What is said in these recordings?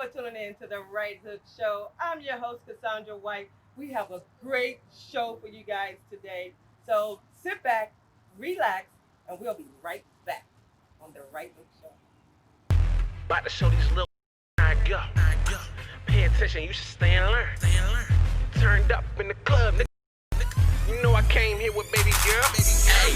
for tuning in to the Right Hook Show. I'm your host, Cassandra White. We have a great show for you guys today. So sit back, relax, and we'll be right back on the Right Hook Show. About to show these little I go. Pay attention, you should stay and learn. Turned up in the club, nigga. You know I came here with baby girl. Hey,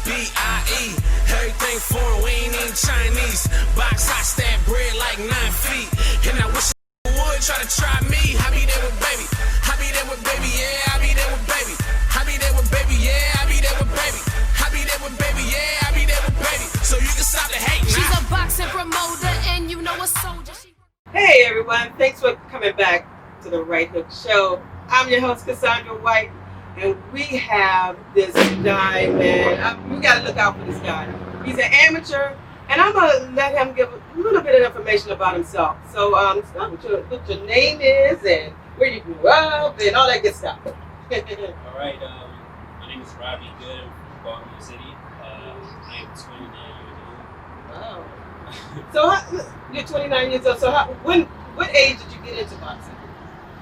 BABIE, everything foreign, we ain't even Chinese. Box hot, stab bread like 9 feet. And I wish I would try to try me. I be there with baby. I be there with baby, yeah, I be there with baby. I be there with baby, yeah, I be there with baby. I be there with baby, yeah, I be there with baby. So you can stop the hate now. She's a boxing promoter and you know a soldier. Hey everyone, thanks for coming back to the Right Hook Show. I'm your host, Cassandra White, and we have this guy, man. We got to look out for this guy. He's an amateur, and I'm going to let him give a little bit of information about himself. So, start with what your name is and where you grew up and all that good stuff. All right, my name is Robbie Goode. I'm from Baltimore City. I am 29 years old. Wow. So, you're 29 years old. So, what age did you get into boxing?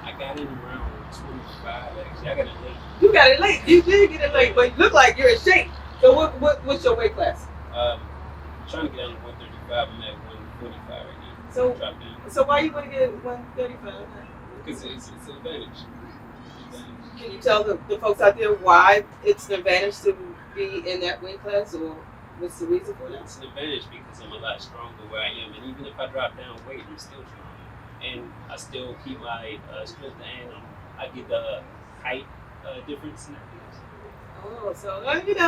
I got in around 25, actually. I got it late. You got it late. You did get it late, but you look like you're in shape. So, what's your weight class? I'm trying to get down to 135. I'm at 145 right now. So, drop down. So why you want to get 135? Because it's an advantage. Can you tell the folks out there why it's an advantage to be in that weight class, or what's the reason for that? It's an advantage because I'm a lot stronger where I am, and even if I drop down weight, I'm still strong, and I still keep my strength, and I get the height difference and everything. Oh, so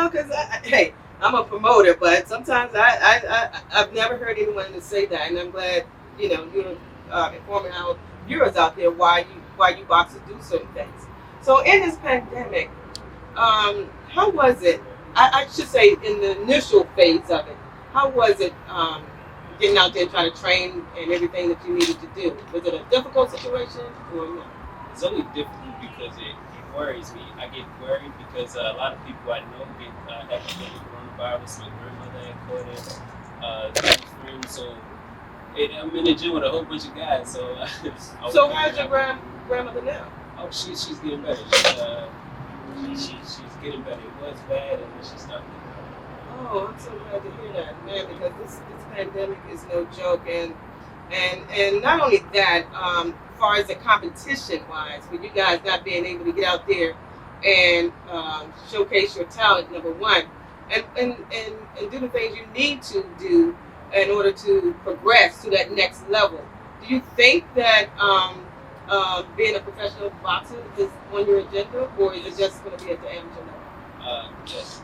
because hey, I'm a promoter, but sometimes I've never heard anyone to say that, and I'm glad you're informing our viewers out there why you boxers do certain things. So in this pandemic, how was it? I should say in the initial phase of it, how was it getting out there trying to train and everything that you needed to do? Was it a difficult situation or no? It's only difficult because it worries me. I get worried because a lot of people I know have coronavirus. My grandmother had caught it, friends. So I'm in the gym with a whole bunch of guys. So so how's your grandmother now? Oh, she's getting better. She's getting better. It was bad, and then she stopped getting better. Oh, I'm so glad to hear that, man, because this pandemic is no joke, and not only that, as far as the competition wise, for you guys not being able to get out there and showcase your talent, number one, and do the things you need to do in order to progress to that next level. Do you think that being a professional boxer is on your agenda, or is it just going to be at the amateur level? Yes.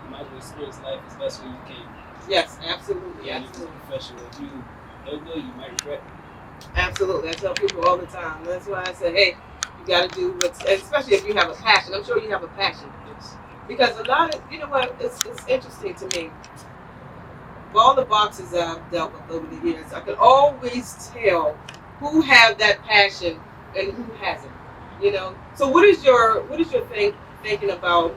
You might as well experience life as best way you can. Yes, absolutely. Yeah, absolutely. you're a professional. If you don't know, you might regret it. Absolutely. I tell people all the time. That's why I say, hey, you got to do what's, especially if you have a passion. I'm sure you have a passion. Yes. Because a lot of, it's interesting to me. Of all the boxers that I've dealt with over the years, I can always tell who have that passion and who hasn't. So what is your thinking about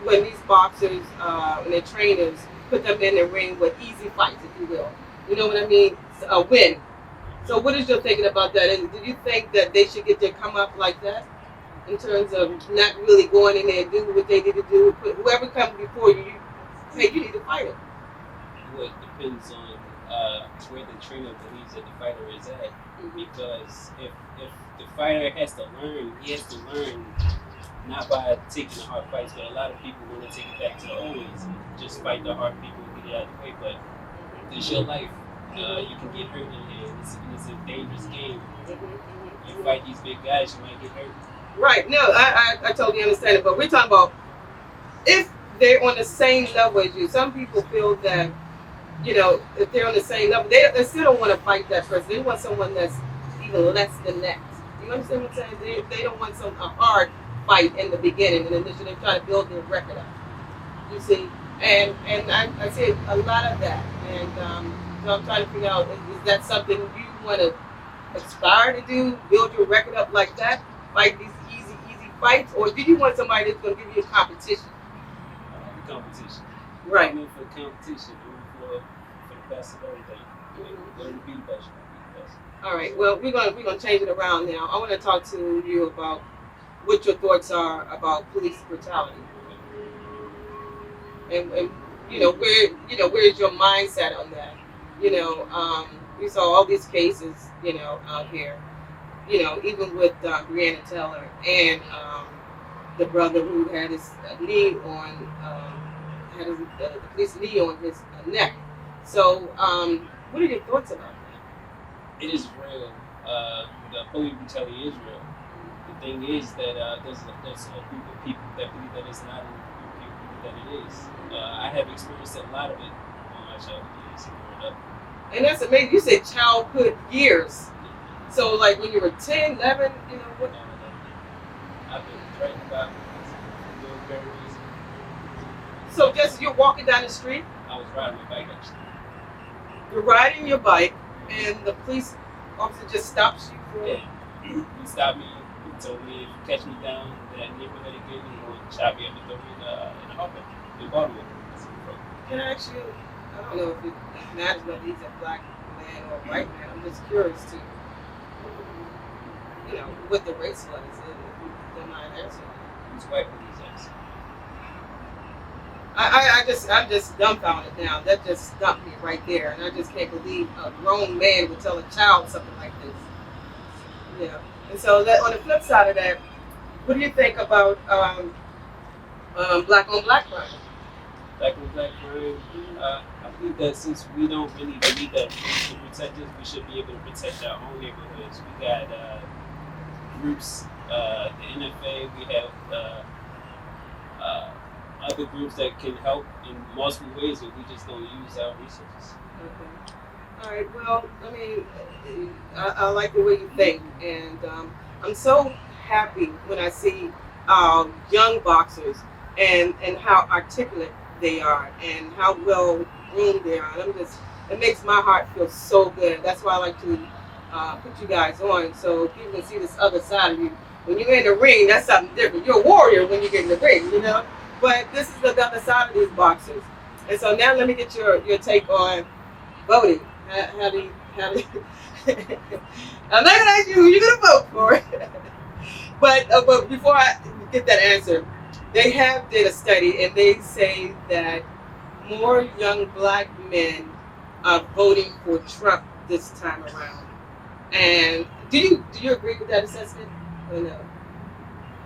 when these boxers and their trainers put them in the ring with easy fights, if you will? You know what I mean? A win. So what is your thinking about that? And do you think that they should get their come up like that in terms of not really going in there and doing what they need to do? Whoever comes before you, hey, you need to fight him. Well, it depends on where the trainer believes that the fighter is at. Because if the fighter has to learn, he has to learn not by taking the hard fights, but a lot of people want to take it back to the old ways and just fight the hard people and get it out of the way. But it's your life. You can get hurt in here. It's a dangerous game. You fight these big guys, you might get hurt. Right. No, I totally understand it. But we're talking about if they're on the same level as you. Some people feel that, if they're on the same level, they still don't want to fight that person. They want someone that's even less than that. You understand what I'm saying? They don't want a hard fight in the beginning, and initially they're trying to build their record up. You see? And I see a lot of that. And so I'm trying to figure out, is that something you want to aspire to do? Build your record up like that? Fight these easy fights? Or do you want somebody that's going to give you a competition? Competition. Right. I'm in for the competition. I'm in for the best of everything. Learn to be the best. All right. Well, we're gonna change it around now. I want to talk to you about what your thoughts are about police brutality, and where's your mindset on that? We saw all these cases, out here. Even with Breonna Taylor and the brother who had his knee on, had his, the police knee on his neck. So, what are your thoughts about that? It is real. The police brutality is real. The thing is that there's a group of people that believe that it's not, and a group of people that it is. I have experienced a lot of it on my childhood years growing up. And that's amazing. You said childhood years. So, like when you were 10, 11, what? I've been threatened about for no very reason. So, just you're walking down the street, I was riding my bike actually. you're riding your bike, and the police officer just stops you for. Yeah. He stopped me. He told me if you catch me down that neighborhood again, he will chop me up and throw me in a hopper in Baltimore. Can I ask you? I don't know if it matters whether he's a black man or a white man. I'm just curious to, what the race was. If you don't mind answering. Who's white police officer? I'm just dumbfounded now. That just stumped me right there, and I just can't believe a grown man would tell a child something like this. And so that on the flip side of that, what do you think about black on black crime? Black on black crime. I think that since we don't really believe that police can protect us, we should be able to protect our own neighborhoods. We got groups, the NFA. We have other groups that can help in multiple ways, but we just don't use our resources. Okay. All right. Well, I mean, I like the way you think, and I'm so happy when I see young boxers and how articulate they are and how well groomed they are. And it makes my heart feel so good. That's why I like to put you guys on so people can see this other side of you. When you're in the ring, that's something different. You're a warrior when you get in the ring, But this is the other side of these boxers. And so now let me get your take on voting. How do you I'm not gonna ask you who you're gonna vote for. but before I get that answer, they have did a study and they say that more young black men are voting for Trump this time around. And do you agree with that assessment or no?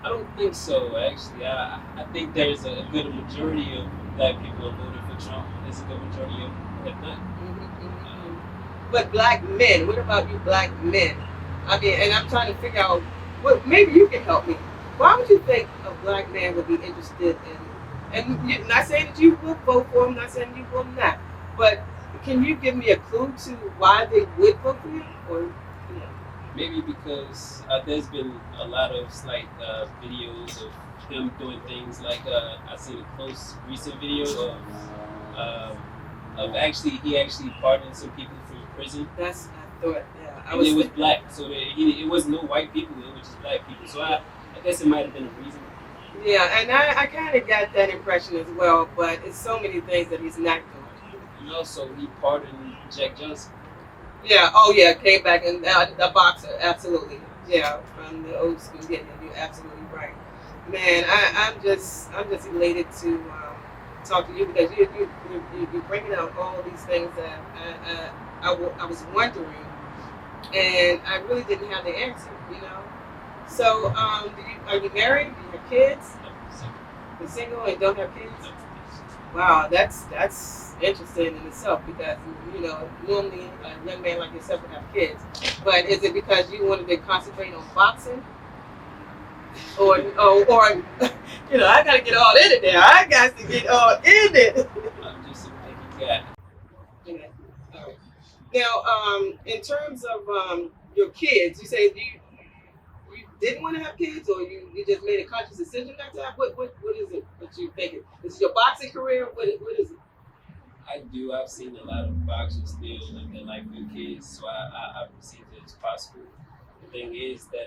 I don't think so, actually. I think there's a good majority of black people are voting for Trump. There's a good majority of them that not. But black men, what about you black men? I mean, and I'm trying to figure out, maybe you can help me. Why would you think a black man would be interested in, and you're not saying that you will vote for him, not saying you will not, but can you give me a clue to why they would vote for you? Or, Maybe because there's been a lot of videos of him doing things like I seen a close recent video of he actually pardoned some people from prison. That's I thought. Yeah, And it was black, so it was no white people. It was just black people. So I guess it might have been a reason. Yeah, and I kind of got that impression as well. But it's so many things that he's not doing. And also, he pardoned Jack Johnson. Yeah. Oh yeah, came back and the boxer, absolutely. Yeah, from the old school. Yeah, you're absolutely right. Man, I'm just elated to talk to you because you're bringing out all these things that I was wondering, and I really didn't have the answer. So, are you married? Do you have kids? You're single and don't have kids? Wow, that's interesting in itself because normally a young man like yourself would have kids. But is it because you wanted to concentrate on boxing, or I got to get all in it now. I got to get all in it. I'm just a big guy. Okay. All right. Now, in terms of your kids, you say you didn't want to have kids, or you just made a conscious decision not to have. What is it that you thinking? Is it your boxing career? What is it? I do. I've seen a lot of boxers still live their life with kids, so I perceive it as possible. The thing is that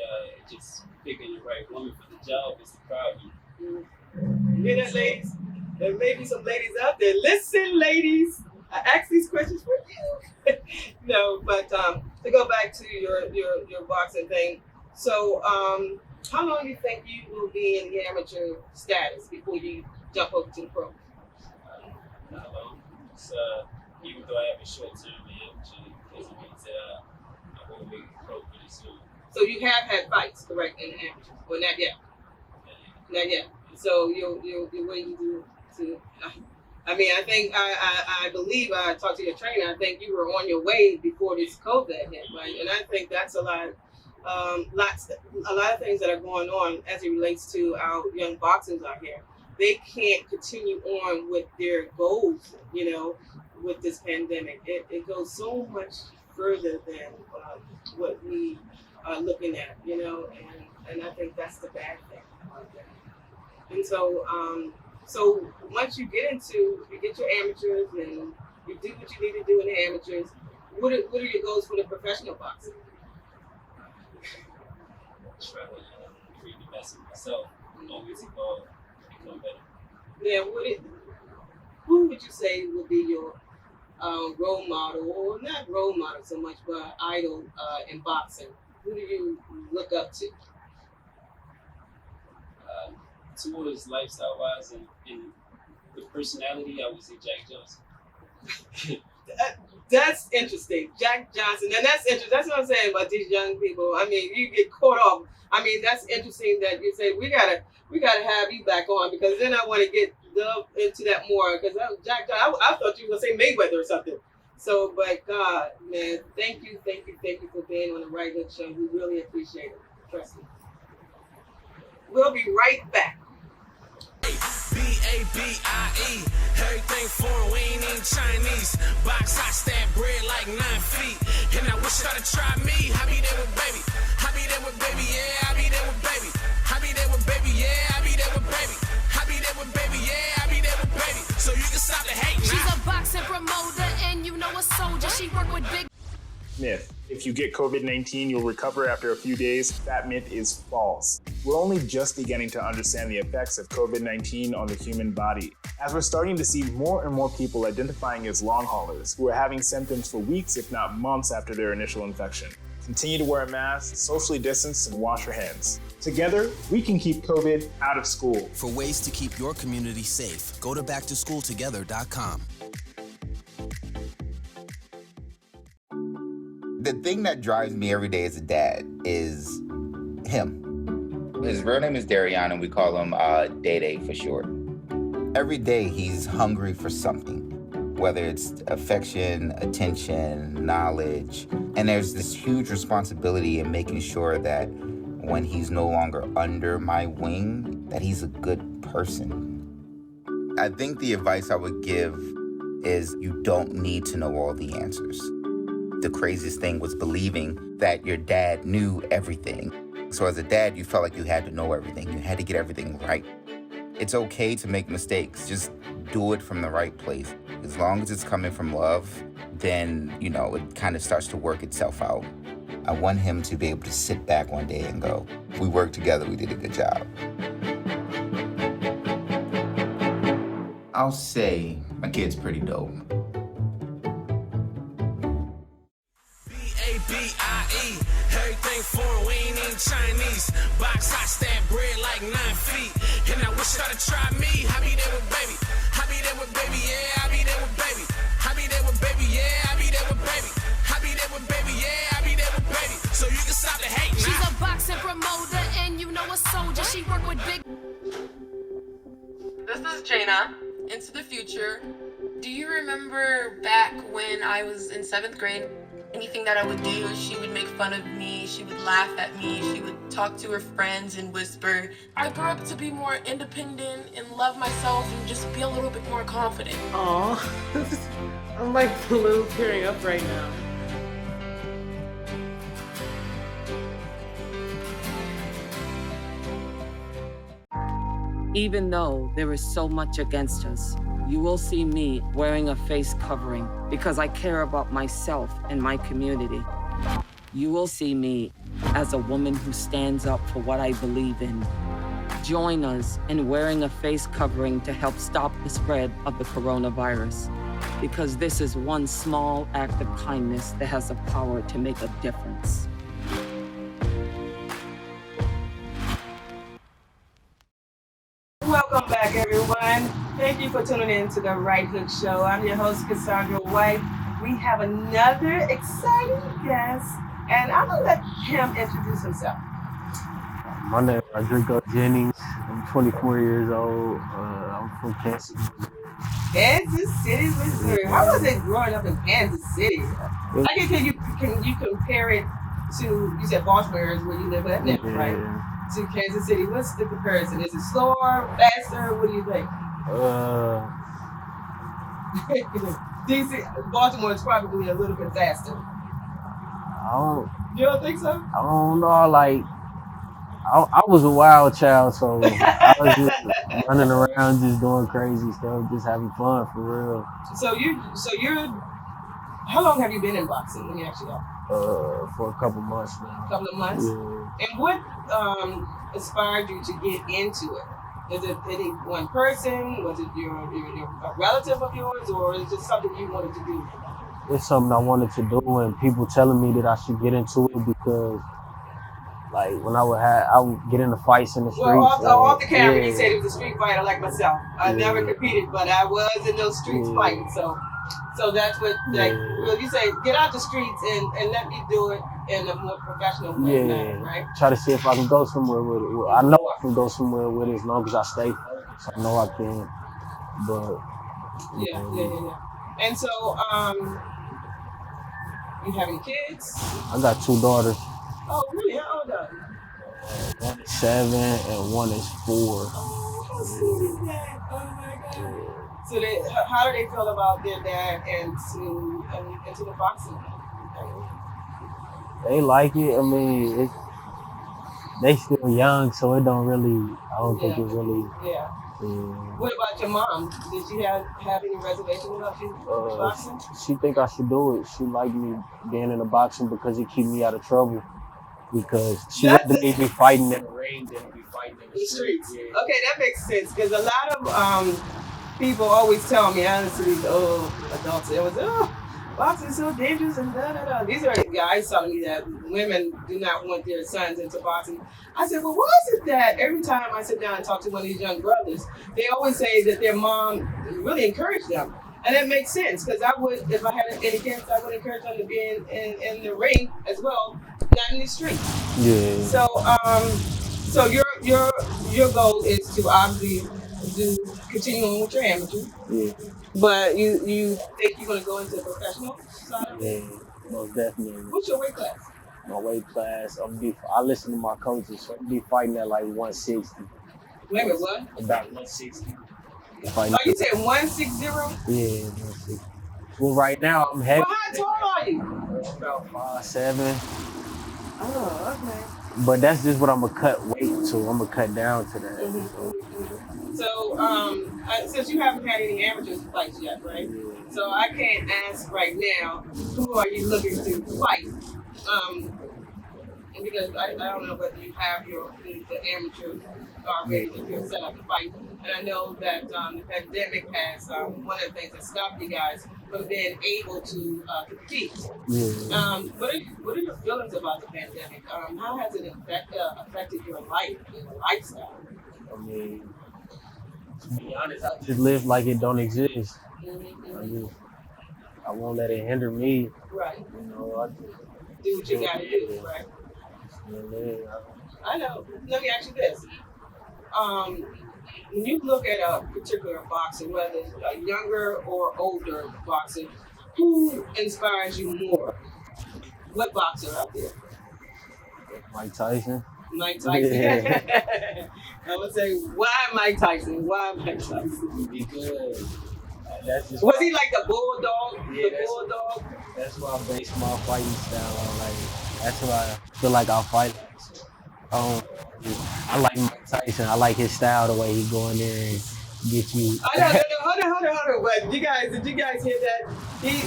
just picking the right woman for the job is the problem. You hear that, ladies? There may be some ladies out there. Listen, ladies, I ask these questions for you. No, but to go back to your boxing thing. So, how long do you think you will be in the amateur status before you jump over to the pro? Not long. It's, even though I have a short-term amateur, doesn't mean that I won't make it pro pretty soon. So you have had fights, correct, in the amateur? Well, not yet. Not yet. So you're waiting to. I mean, I think I believe I talked to your trainer. I think you were on your way before this COVID hit, right? And I think that's a lot of things that are going on as it relates to our young boxers out here. They can't continue on with their goals, with this pandemic. It goes so much further than what we are looking at, and I think that's the bad thing about that. And so, so once you get your amateurs and you do what you need to do in the amateurs, what are your goals for the professional boxing? Try to create the best of myself, always evolve, become better. Yeah, who would you say would be your role model, or not role model so much, but idol in boxing? Who do you look up to? Towards lifestyle-wise and the personality, I would say Jack Johnson. That's interesting, Jack Johnson, and that's interesting. That's what I'm saying about these young people. I mean, you get caught off. I mean, that's interesting that you say we gotta have you back on, because then I want to get into that more, because Jack, I thought you were gonna say Mayweather or something. So, but God, man, thank you for being on the Right Hook Show. We really appreciate it. Trust me. We'll be right back. B-A-B-I-E, everything foreign, we ain't even Chinese. Box, I stab bread like 9 feet. And I wish y'all to try me. I be there with baby. I be there with baby, yeah, I be there with baby. I be there with baby, yeah, I be there with baby. I be there with baby, yeah, I be there with baby. So you can stop the hate now. She's a boxing promoter and a soldier. She work with big Myth. If you get COVID-19, you'll recover after a few days. That myth is false. We're only just beginning to understand the effects of COVID-19 on the human body, as we're starting to see more and more people identifying as long haulers who are having symptoms for weeks, if not months, after their initial infection. Continue to wear a mask, socially distance, and wash your hands. Together, we can keep COVID out of school. For ways to keep your community safe, go to backtoschooltogether.com. The thing that drives me every day as a dad is him. His real name is Darion, and we call him Day for short. Every day he's hungry for something, whether it's affection, attention, knowledge. And there's this huge responsibility in making sure that when he's no longer under my wing, that he's a good person. I think the advice I would give is you don't need to know all the answers. The craziest thing was believing that your dad knew everything. So as a dad, you felt like you had to know everything. You had to get everything right. It's okay to make mistakes. Just do it from the right place. As long as it's coming from love, then, it kind of starts to work itself out. I want him to be able to sit back one day and go, we worked together, we did a good job. I'll say my kid's pretty dope. B-A-B-I-E, everything foreign, we ain't even Chinese. Box, I stab bread like 9 feet. And I wish y'all to try me. I be there with baby. I be there with baby, yeah, I be there with baby. I be there with baby, yeah, I be there with baby. I be there with baby, yeah, I be there with baby. So you can stop the hate now. She's a boxing promoter and a soldier. She work with big. This is Jaina, into the future. Do you remember back when I was in 7th grade? Anything that I would do, she would make fun of me, she would laugh at me, she would talk to her friends and whisper. I grew up to be more independent and love myself and just be a little bit more confident. Aw, I'm like a little tearing up right now. Even though there is so much against us, you will see me wearing a face covering because I care about myself and my community. You will see me as a woman who stands up for what I believe in. Join us in wearing a face covering to help stop the spread of the coronavirus. because this is one small act of kindness that has the power to make a difference. Welcome back, everyone. Thank you for tuning in to the Right Hook Show. I'm your host, Cassandra White. We have another exciting guest, and I'm going to let him introduce himself. My name is Jennings. I'm 24 years old. I'm from Kansas. Kansas City, Missouri. How was it growing up in Kansas City? I guess can you compare it to, you said Baltimore is where you live at now, right? To Kansas City. What's the comparison? Is it slower, faster? What do you think? DC, Baltimore is probably a little bit faster. You don't think so? I don't know. Like, I was a wild child, so I was just running around, just doing crazy stuff, just having fun for real. So you're. How long have you been in boxing? Let me ask you that. For a couple months now. A couple of months. Yeah. And what inspired you to get into it? Is it any one person? Was it your a relative of yours, or is it just something you wanted to do? It's something I wanted to do, and people telling me that I should get into it because, like, when I would get into fights in the streets. Well, off the camera, you said he was a street fighter like myself. I never competed, but I was in those streets fighting. So that's what, like, well, you say, get out the streets and let me do it in a more professional way, right? Try to see if I can go somewhere with it. Well, I know I can go somewhere with it as long as I stay focused. I know I can, but yeah. And so, you have any kids? I got 2 daughters. Oh, really? How old are you? One is 7 and one is 4. Oh, how sweet is that? Oh my God. So how do they feel about their dad into the boxing? They like it. I mean, they still young, so it don't really. I don't think it really. Yeah. What about your mom? Did she have any reservations about you boxing? She think I should do it. She like me being in the boxing because it keep me out of trouble. Because she rather me be fighting in the ring than be fighting in the streets. Yeah. Okay, that makes sense. Because a lot of people always tell me, honestly, adults, it was, boxing is so dangerous and da-da-da. These are guys telling me that women do not want their sons into boxing. I said, well, why is it that every time I sit down and talk to one of these young brothers, they always say that their mom really encouraged them? And it makes sense, because I would, if I had any kids, I would encourage them to be in the ring as well, not in the street. Yeah. So your goal is to obviously continue on with your amateur. Yeah. But you think you're going to go into the professional side? Yeah, most definitely. What's your weight class? My weight class, I listen to my coaches, so I'll be fighting at like 160. Wait a minute, what? About 160. Oh, you said 160? Yeah, 160. Well, right now I'm heavy. Well, how tall are you? About 5'7". Oh, okay. But that's just what I'm gonna cut weight to. I'm gonna cut down to that. Mm-hmm. So, since you haven't had any amateur fights yet, right? So I can't ask right now, who are you looking to fight? Because I don't know whether you have the amateurs already if you're set up to fight. And I know that the pandemic has one of the things that stopped you guys from being able to compete. Yeah. What are your feelings about the pandemic? How has it affected your life and your lifestyle? I mean, to be honest, I just live like it don't exist. Mm-hmm. I won't let it hinder me. Right. You know, I just do what you gotta do, right? I know. Let me ask you this. When you look at a particular boxer, whether it's a younger or older boxer, who inspires you more? What boxer out there? Mike Tyson. Mike Tyson. Yeah. I would say, why Mike Tyson? Why Mike Tyson? Because was he like the bulldog? Yeah, the bulldog? That's why I base my fighting style on. Like, that's why I feel like I'll fight. I like Mike Tyson. I like his style, the way he go in there and get you. Oh, no, hold on. But did you guys hear that?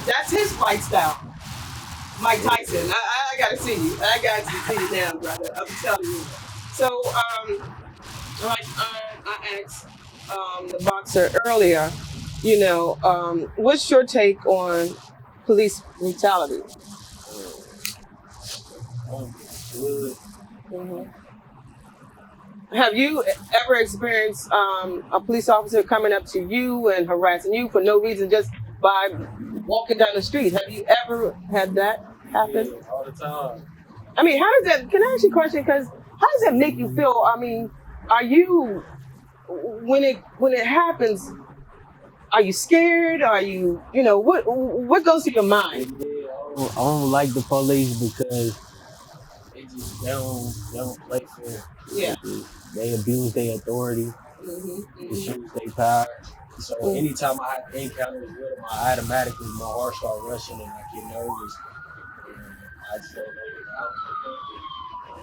That's his fight style. Mike Tyson. I gotta see you. I got to see you now, brother. I'm telling you. So, I asked the boxer earlier, What's your take on police brutality? hmm Have you ever experienced a police officer coming up to you and harassing you for no reason, just by walking down the street? Have you ever had that happen? Yeah, all the time. I mean, how does that? Can I ask you a question? Because how does that make you feel? I mean, are you when it happens? Are you scared? Are you what goes through your mind? Yeah, I don't like the police because they don't play fair. Yeah. They abuse their authority, misuse their power. So anytime I have encounters with them, I automatically my heart start rushing and I get nervous. And I just don't know.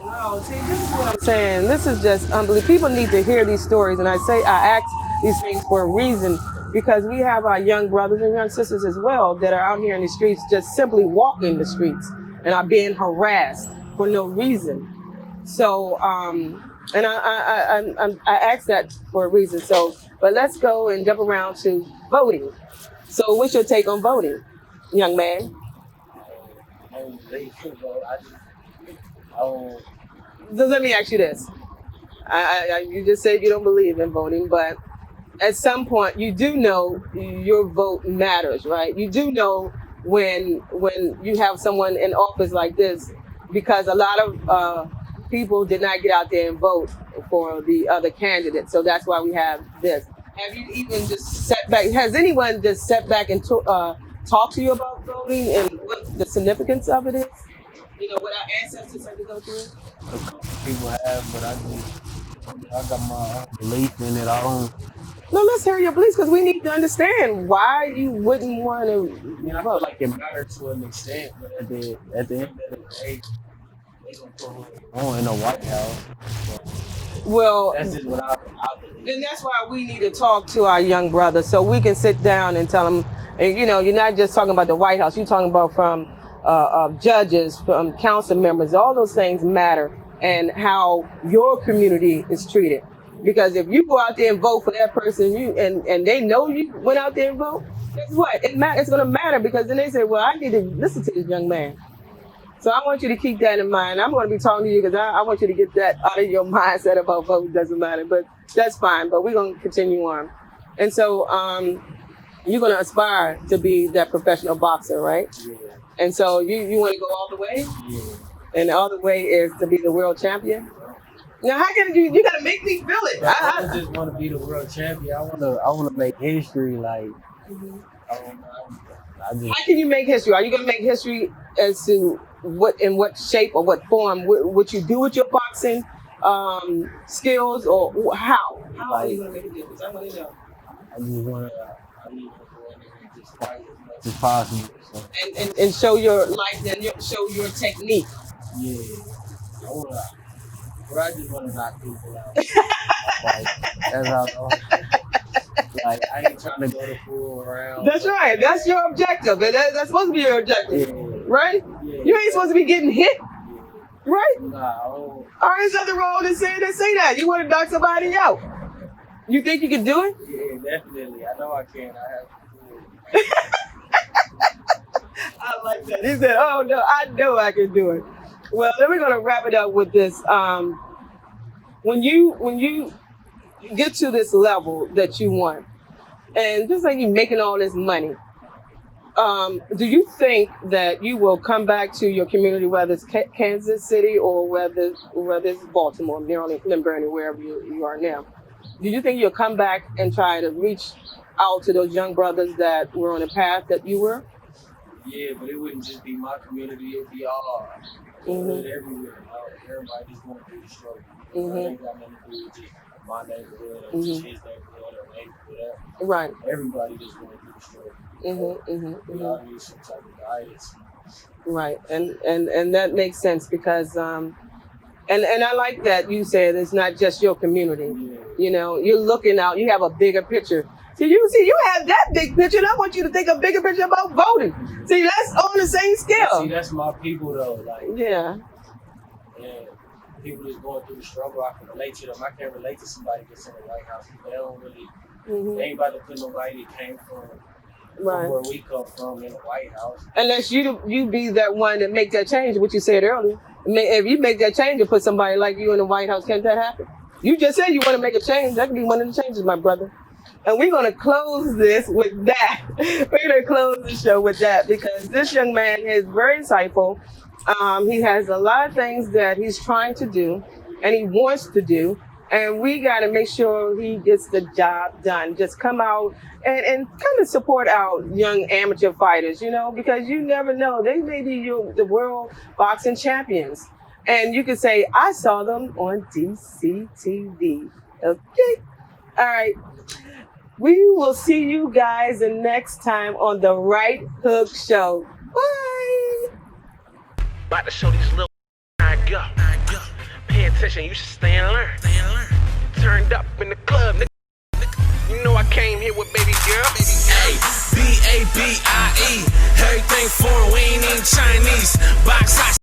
Wow, see, this is what I'm saying. This is just unbelievable. People need to hear these stories, and I ask these things for a reason because we have our young brothers and young sisters as well that are out here in the streets, just simply walking the streets and are being harassed for no reason. So, and I ask that for a reason. So, but let's go and jump around to voting. So, what's your take on voting, young man? I don't believe in vote. I don't. Let me ask you this. You just said you don't believe in voting, but at some point you do know your vote matters, right? You do know when you have someone in office like this, because a lot of people did not get out there and vote for the other candidate. So that's why we have this. Have you even just sat back? Has anyone just sat back and talked to you about voting and what the significance of it is? What our ancestors had to go through? A couple people have, but I got my own belief in it. I don't. No, let's hear your beliefs because we need to understand why you wouldn't want to. I feel like it matters to an extent, but at the end of the day, they gonna put who they want in the White House. Well, that's just what I believe. And that's why we need to talk to our young brothers so we can sit down and tell them. And you're not just talking about the White House. You're talking about from judges, from council members. All those things matter, and how your community is treated. Because if you go out there and vote for that person, and they know you went out there and vote, guess what? It's going to matter, because then they say, well, I need to listen to this young man. So I want you to keep that in mind. I'm going to be talking to you because I want you to get that out of your mindset about voting doesn't matter. But that's fine. But we're going to continue on. And so you're going to aspire to be that professional boxer, right? Yeah. And so you want to go all the way? Yeah. And the other way is to be the world champion? Now, how can you got to make me feel it. I don't just want to be the world champion. I want to make history. Like, how can you make history? Are you going to make history as to in what shape or what form? What you do with your boxing skills, or how? How are you going to make a difference? I want to know. I just want to go in there and just fight as much as possible. So. And show your life and show your technique. Yeah. I just want to knock people out. That's how like, I ain't trying to go to fool around. That's right. That's your objective. And that's supposed to be your objective. Yeah. Right? Yeah. You ain't supposed to be getting hit. Right? Nah. All right, there's nothing wrong with saying that. You want to knock somebody out. You think you can do it? Yeah, definitely. I know I can. I have to do it. I like that. He said, oh, no, I know I can do it. Well, then we're going to wrap it up with this. When you get to this level that you want, and just like you making all this money, do you think that you will come back to your community, whether it's Kansas City or whether it's Baltimore, Maryland, Clinton, wherever you are now? Do you think you'll come back and try to reach out to those young brothers that were on the path that you were? Yeah, but it wouldn't just be my community, it'd be all everywhere. Everybody just going through the struggle. It ain't got nothing to do with just my neighborhood or just his neighborhood or neighborhood. Right. Everybody just going through the struggle. We all need some type of guidance. Right, and that makes sense because and I like that you said it's not just your community. Yeah. You're looking out. You have a bigger picture. See, you have that big picture, and I want you to think a bigger picture about voting. See, that's on the same scale. See, that's my people, though. Like, yeah. And people just going through the struggle. I can relate to them. I can't relate to somebody that's in the White House. They don't really They ain't about to put nobody that came from Right. where we come from in the White House. Unless you be that one that make that change, what you said earlier. If you make that change and put somebody like you in the White House, can't that happen? You just said you want to make a change. That could be one of the changes, my brother. And we're going to close this with that. We're going to close the show with that because this young man is very insightful. He has a lot of things that he's trying to do and he wants to do. And we got to make sure he gets the job done. Just come out and kind of support our young amateur fighters, you know, because you never know. They may be the world boxing champions. And you can say, I saw them on DCTV. Okay? All right. We will see you guys the next time on the Right Hook Show. Bye. About to show these little I go. Pay attention, you should stay and learn. Turned up in the club, nigga. You know I came here with baby girl. Hey, B-A-B-I-E. Everything foreign, we ain't even Chinese. Box